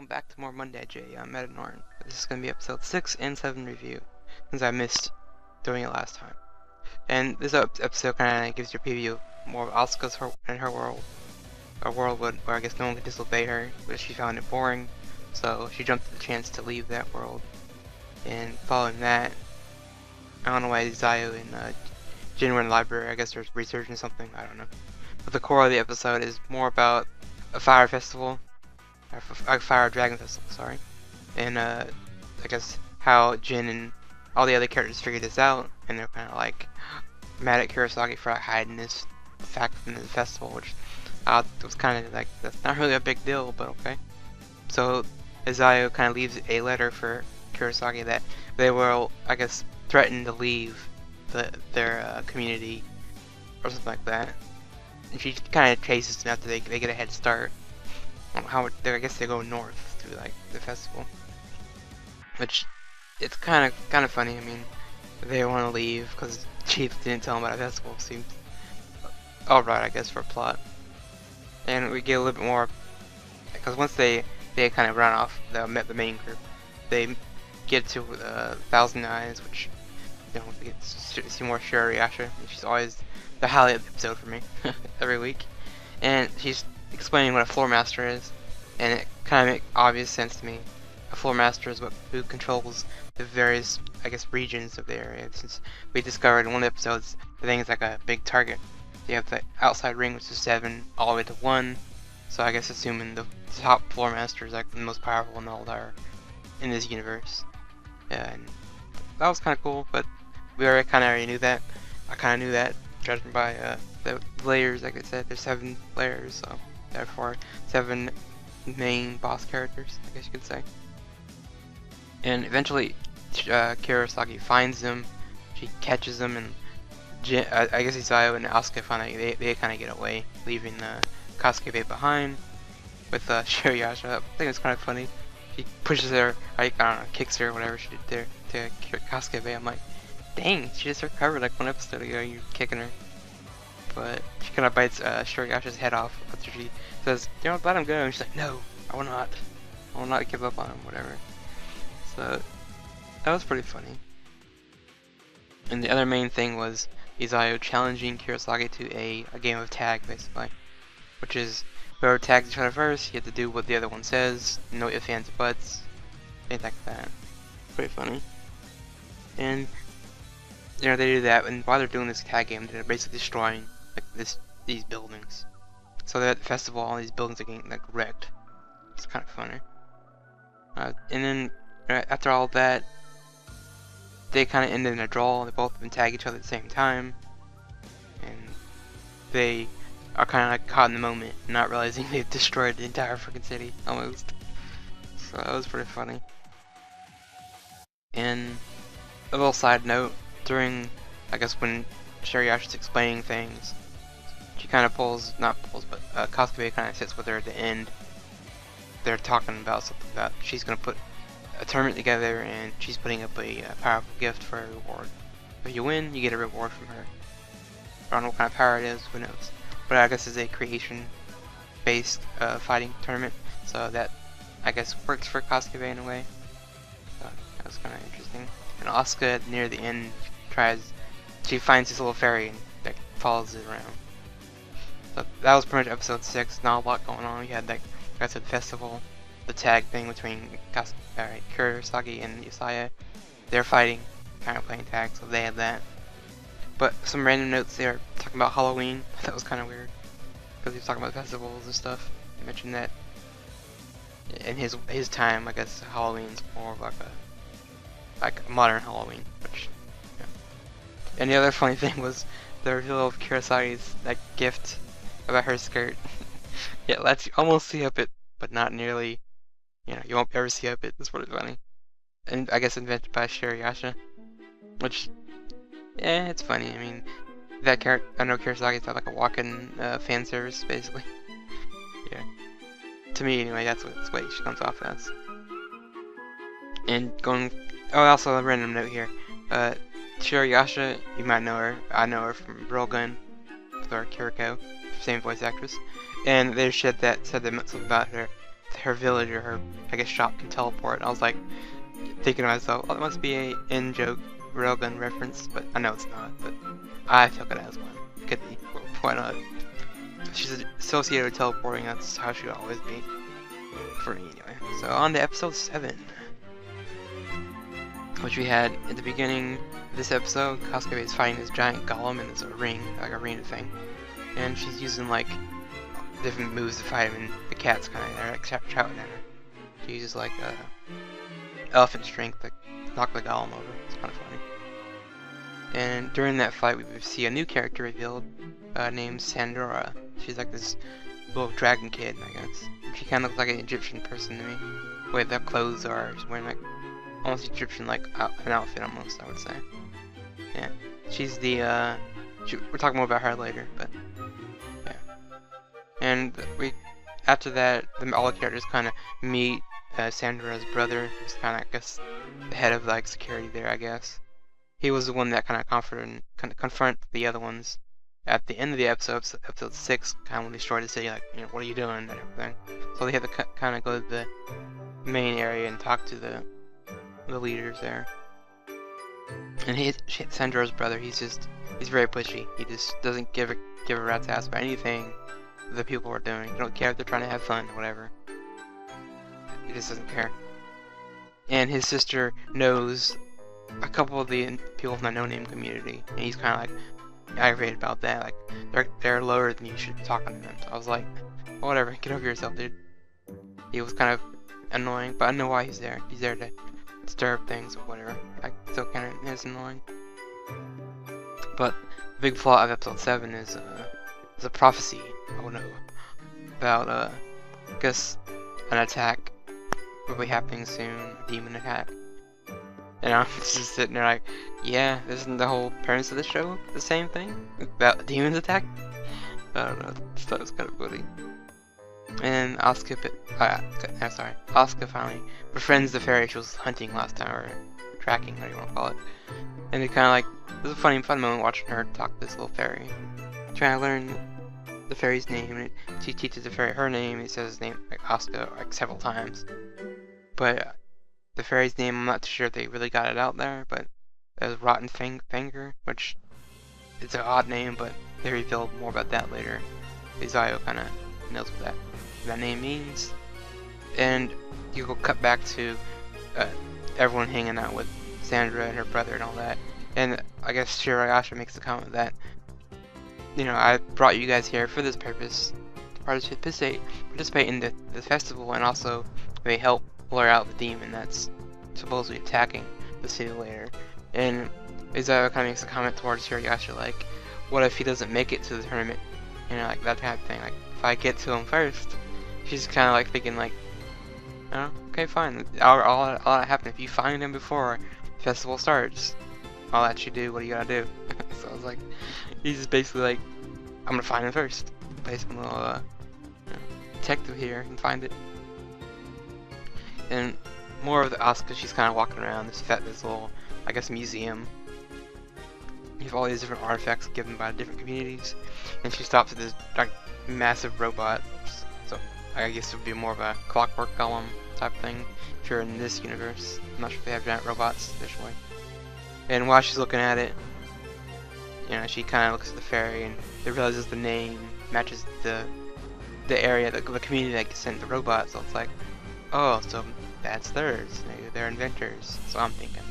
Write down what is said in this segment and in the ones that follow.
welcome back to more Mondaiji on Metanorn. This is going to be episode 6 and 7 review, since I missed doing it last time. And this episode kind of gives you a preview more of Asuka's and her world. A world where I guess no one could disobey her, but she found it boring, so she jumped at the chance to leave that world. And following that, I don't know why Zayu and Jin were in the library. I guess they're researching something, I don't know. But the core of the episode is more about a fire festival. Fire Dragon Festival, sorry. And I guess how Jin and all the other characters figured this out, and they're kind of like mad at Kurosaki for hiding this fact from the festival, which was kind of like, that's not really a big deal, but okay. So Zayu kind of leaves a letter for Kurosaki that they will, I guess, threaten to leave their community or something like that. And she kind of chases them after they get a head start. I guess they go north to like the festival, which it's kind of funny. I mean, they want to leave because Chief didn't tell them about a festival. Seems alright, I guess, for a plot. And we get a little bit more because once they kind of run off the main group, they get to Thousand Eyes, which we get to see more Shirayasha. She's always the highlight of the episode for me every week, and she's explaining what a floor master is, and it kind of makes obvious sense to me. A floor master is who controls the various, I guess, regions of the area. Since we discovered in one of the episodes, the thing is like a big target. You have the outside ring, which is 7, all the way to 1. So I guess assuming the top floor master is like the most powerful in all there in this universe. Yeah, and that was kind of cool, but we already knew that. I kind of knew that, judging by the layers. Like I said, there's 7 layers, so therefore 7 main boss characters, I guess you could say. And eventually Kurosaki finds them, she catches them, and I guess Zayu and Asuka finally they kind of get away, leaving Kasuke behind with Shirayasha. I think it's kind of funny. She pushes her, I don't know, kicks her, whatever she did there to Kasuke. I'm like, dang, she just recovered like one episode ago, you're kicking her. But she kind of bites Shirayasha's head off after she says, let him go. And she's like, no, I will not give up on him, whatever. So that was pretty funny. And the other main thing was Zayu challenging Kurosaki to a game of tag, basically. Which is, whoever tags each other first, you have to do what the other one says, no ifs, ands, or buts, things like that. Pretty funny. And they do that, and while they're doing this tag game, they're basically destroying like these buildings. So they're at the festival, all these buildings are getting like wrecked. It's kind of funny. And then after all that, they kind of ended in a draw. They both of them tag each other at the same time, and they are kind of like caught in the moment, not realizing they've destroyed the entire freaking city almost. So that was pretty funny. And a little side note, during, I guess, when Shirayasha's explaining things, she kind of but Kasuke kind of sits with her at the end. They're talking about something that she's going to put a tournament together, and she's putting up a powerful gift for a reward. If you win, you get a reward from her. I don't know what kind of power it is, who knows. But I guess it's a creation-based fighting tournament, so that, I guess, works for Kasuke in a way. So that was kind of interesting. And Asuka, near the end, she finds this little fairy and like follows it around. So that was pretty much episode 6. Not a lot going on. We had like I said, festival, the tag thing between Kurosaki and Isaya. They're fighting, kind of playing tag, so they had that. But some random notes there talking about Halloween. That was kind of weird because he was talking about festivals and stuff. He mentioned that in his time, I guess Halloween's more of like a modern Halloween, which. And the other funny thing was the reveal of Kurosaki's like gift about her skirt. Yeah, lets you almost see up it, but not nearly. You won't ever see up it. It's pretty funny. And I guess invented by Shirayasha, which, yeah, it's funny. I mean, that character. I know Kurosaki's like a walk-in fan service, basically. Yeah. To me, anyway, that's what she comes off as. And going. Oh, also a random note here. Shirayasha, you might know her. I know her from Railgun, with our Kiriko, same voice actress. And they said that something about her her village or her, I guess, shop can teleport. I was like, thinking to myself, oh, that must be a in-joke railgun reference, but I know it's not, but I took it as one. Could be. Why not? She's associated with teleporting, that's how she'll always be. For me, anyway. So, on to episode 7. Which we had at the beginning of this episode. Kasuke is fighting this giant golem in this ring, like arena thing. And she's using, like, different moves to fight him, and the cat's kind of there, like, shouting at her. She uses, like, elephant strength to knock the golem over. It's kind of funny. And during that fight, we see a new character revealed, named Sandora. She's like this little dragon kid, I guess. She kind of looks like an Egyptian person to me. The way their clothes are, she's wearing like almost Egyptian like an outfit almost, I would say. Yeah, she's the we're talking more about her later, but yeah. And after that, all the characters kind of meet Sandora's brother, who's kind of, I guess, the head of like security there, I guess. He was the one that kind of confront the other ones at the end of the episode 6, kind of when they destroyed the city, like, you know, what are you doing and everything. So they had to kind of go to the main area and talk to the leaders there. And Sandra's brother, he's very pushy. He just doesn't give a rat's ass about anything the people are doing. He don't care if they're trying to have fun or whatever. He just doesn't care. And his sister knows a couple of the people from the no-name community, and he's kind of like aggravated about that. Like, they're lower than you, should be talking to them. So I was like, whatever, get over yourself, dude. He was kind of annoying, but I know why he's there. He's there to disturb things or whatever. Like, still kind of is annoying. But the big plot of episode 7 is a prophecy. Oh no, about I guess an attack will be happening soon, a demon attack. And I'm just sitting there like, yeah, isn't the whole premise of the show the same thing? About a demon's attack? I don't know, I thought it was kind of funny. And Asuka finally befriends the fairy she was hunting last time, or tracking, whatever you want to call it. And it kind of like, it was a fun moment watching her talk to this little fairy. Trying to learn the fairy's name, and she teaches the fairy her name, he says his name, like Asuka, like several times. But the fairy's name, I'm not too sure if they really got it out there, but there's Rotten Finger, which is an odd name, but they revealed more about that later. Izayo kind of knows what that name means. And you go cut back to everyone hanging out with Sandra and her brother and all that. And I guess Shirayasha makes the comment that, you know, I brought you guys here for this purpose, to participate in the festival, and also they help lure out the demon that's supposedly attacking the city later. And Izawa kind of makes a comment towards Hirayasha like, what if he doesn't make it to the tournament? You know, like that kind of thing. Like, if I get to him first, she's kind of like thinking like, oh, okay, fine. All that happen if you find him before the festival starts. I'll let you do what you gotta do. So I was like, he's just basically like, I'm gonna find him first. Play some little detective here and find it. And more of the Asuka, she's kind of walking around this little, I guess, museum. You have all these different artifacts given by different communities, and she stops at this like massive robot. So I guess it would be more of a clockwork golem type thing if you're in this universe. I'm not sure if they have giant robots additionally. And while she's looking at it, you know, she kind of looks at the fairy and they realizes the name matches the area, the community that sent the robot. So it's like, oh, so that's theirs. Maybe they're inventors. So I'm thinking.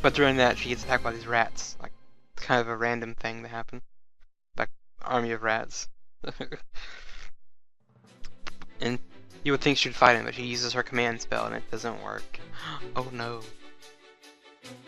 But during that, she gets attacked by these rats. Like, kind of a random thing that happened. Like, army of rats. And you would think she'd fight him, but she uses her command spell and it doesn't work. Oh no.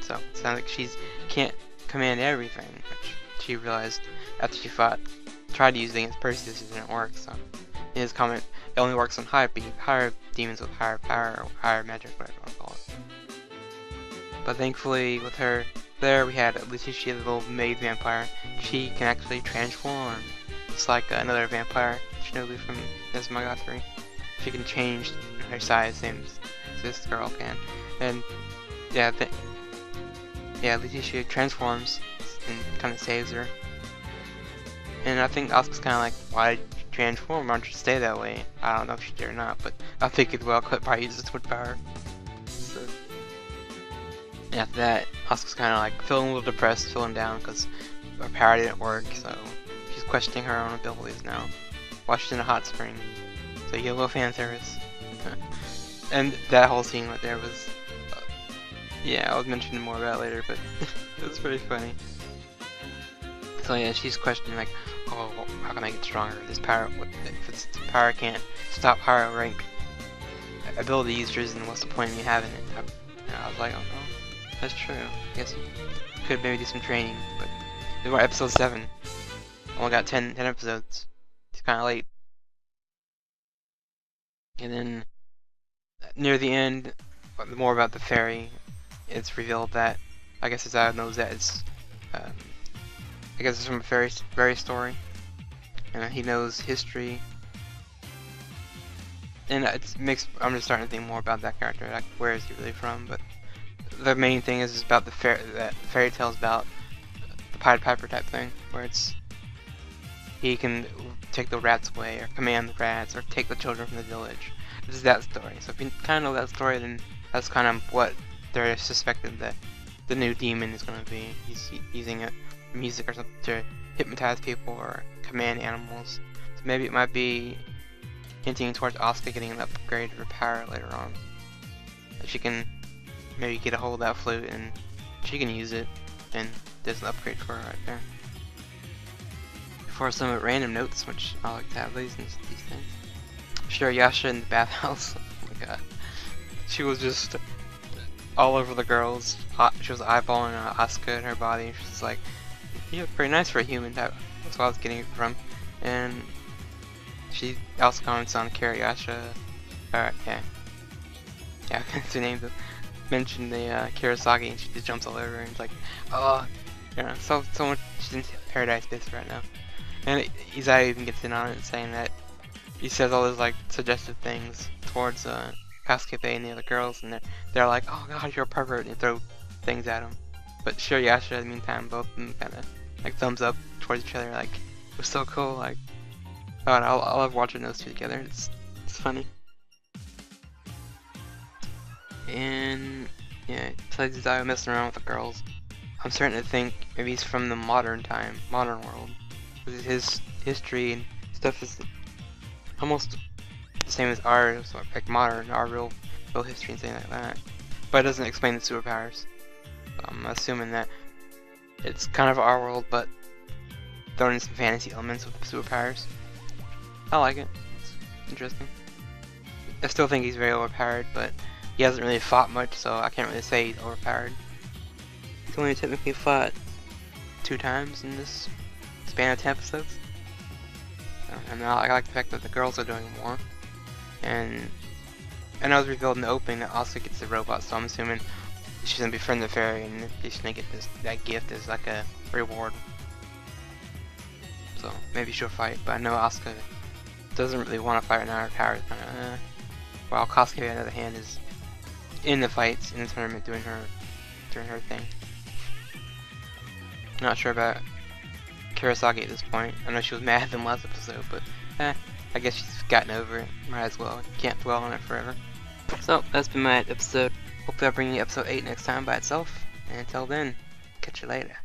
So, it sounds like she can't command everything, which she realized after she tried to use it against Perseus, it didn't work. So, in his comment, it only works on higher demons with higher power or higher magic, whatever you want to call it. But thankfully, with her there, we had Letitia, the little maid vampire. She can actually transform. It's like another vampire, Shinobu from Nezumagatari. She can change her size, same as this girl can. And yeah, Letitia transforms and kind of saves her. And I think Asuka's kind of like, why did transform or just stay that way. I don't know if she did or not, but I figured well could probably use the switch power. So, after that, Asuka's kind of like feeling a little depressed, feeling down because her power didn't work, so she's questioning her own abilities now. While she's in a hot spring. So you get a little fan service. And that whole scene right there was... yeah, I'll mention more about it later, but it was pretty funny. So yeah, she's questioning like, oh, how can I get stronger? This power, if this power can't stop higher rank ability users, then what's the point of me having it? And I was like, oh, that's true. I guess could maybe do some training, but we're episode 7. Only got 10 episodes. It's kind of late. And then near the end, more about the fairy. It's revealed that I guess Isaiah knows that it's I guess it's from a fairy story, and he knows history. And it makes I'm just starting to think more about that character. Like, where is he really from? But the main thing is about the fairy tales about the Pied Piper type thing, where it's he can take the rats away, or command the rats, or take the children from the village. This is that story. So if you kind of know that story, then that's kind of what they're suspected that the new demon is going to be. He's using music or something to hypnotize people or command animals. So maybe it might be hinting towards Asuka getting an upgrade of her power later on. If she can maybe get a hold of that flute and she can use it, and there's an upgrade for her right there. For some random notes, which I like to have these things. Sure, Yasha in the bathhouse. Oh my god. She was just all over the girls. She was eyeballing Asuka and her body. She was like, you look pretty nice for a human type. That's what I was getting it from. And she also comments on Kiriyasha. Alright, yeah. Yeah, that's her name. Mentioned the Kurosagi, and she just jumps all over her and it's like, oh, you know, so much. She's in paradise bits right now. And Izai even gets in on it, saying that he says all those like suggestive things towards Kasuke and the other girls, and they're like, oh god, you're a pervert, and they throw things at him. But Shirayasha, in the meantime, both of them kind of like thumbs up towards each other, like, it was so cool, like, oh, and I love watching those two together, it's funny. And yeah, besides Izai messing around with the girls, I'm starting to think maybe he's from the modern world. His history and stuff is almost the same as ours, like modern, our real history and things like that. But it doesn't explain the superpowers. So I'm assuming that it's kind of our world, but throwing in some fantasy elements with the superpowers. I like it. It's interesting. I still think he's very overpowered, but he hasn't really fought much, so I can't really say he's overpowered. He's only technically fought 2 times in this span of 10 episodes. And I like the fact that the girls are doing more. And I know it was revealed in the opening that Asuka gets the robot, so I'm assuming she's gonna befriend the fairy and she's gonna get that gift as like a reward. So maybe she'll fight, but I know Asuka doesn't really want to fight right now. Her power is kinda while Kasuke on the other hand is in the fights, in the tournament, doing her thing. Not sure about Kurosagi at this point. I know she was mad at them last episode, but I guess she's gotten over it. Might as well. Can't dwell on it forever. So that's been my episode. Hopefully I'll bring you episode 8 next time by itself. And until then, catch you later.